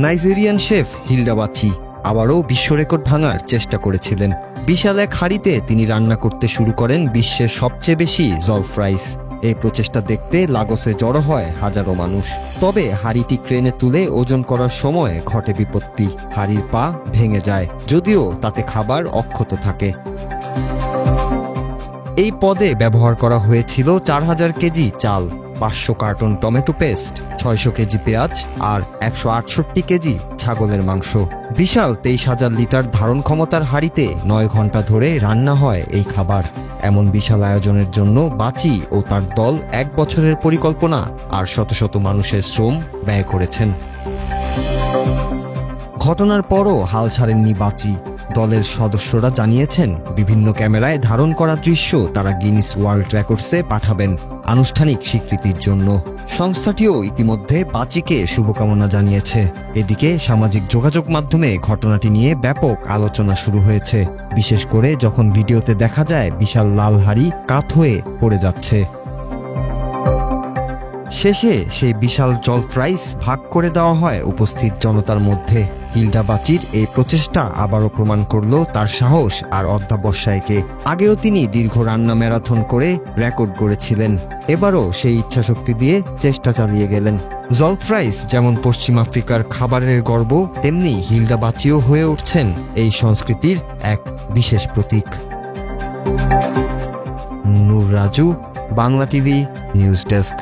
Nigerian chef Hilda বাচি আবারও বিশ্ব রেকর্ড ভাঙার চেষ্টা করেছিলেন। বিশাল এক হাঁড়িতে তিনি রান্না করতে শুরু করেন বিশ্বের সবচেয়ে বেশি জলফ রাইস। এই প্রচেষ্টা দেখতে লাগোসে জড়ো হয় হাজারো মানুষ। তবে হাঁড়িটি ক্রেনে তুলে ওজন করার সময় ঘটে বিপত্তি। হাঁড়ির পা ভেঙে যায়, যদিও তাতে খাবার অক্ষত থাকে। এই পদে ব্যবহার করা হয়েছিল 4000 কেজি চাল, 500 কার্টন টমেটো পেস্ট, 600 কেজি পেঁয়াজ আর 168 কেজি ছাগলের মাংস। বিশাল 23,000 লিটার ধারণ ক্ষমতার হাঁড়িতে 9 ঘন্টা ধরে রান্না হয় এই খাবার। এমন বিশাল আয়োজনের জন্য বাচি ও তার দল 1 বছরের পরিকল্পনা আর শত শত মানুষের শ্রম ব্যয় করেছেন। ঘটনার পরও হাল ছাড়েননি বাচি। দলের সদস্যরা জানিয়েছেন, বিভিন্ন ক্যামেরায় ধারণ করা দৃশ্য তারা গিনিস ওয়ার্ল্ড রেকর্ডসে পাঠাবেন আনুষ্ঠানিক স্বীকৃতির জন্য। সংস্থাটিও ইতিমধ্যে বাচিকে শুভকামনা জানিয়েছে। এদিকে সামাজিক যোগাযোগ মাধ্যমে ঘটনাটি নিয়ে ব্যাপক আলোচনা শুরু হয়েছে, বিশেষ করে যখন ভিডিওতে দেখা যায় বিশাল লাল হাঁড়ি কাত হয়ে পড়ে যাচ্ছে। শেষে সেই বিশাল জলফ রাইস ভাগ করে দেওয়া হয় উপস্থিত জনতার মধ্যে। হিলডা বাচির এই প্রচেষ্টা আবারও প্রমাণ করল তার সাহস আর অধ্যবসায়কে। আগেও তিনি দীর্ঘ রান্না ম্যারাথন করে রেকর্ড গড়েছিলেন, এবারও সেই ইচ্ছাশক্তি দিয়ে চেষ্টা চালিয়ে গেলেন। জলফ রাইস যেমন পশ্চিম আফ্রিকার খাবারের গর্ব, তেমনি হিলডা বাচিও হয়ে উঠছেন এই সংস্কৃতির এক বিশেষ প্রতীক। Noor Raju, Bangla TV news desk.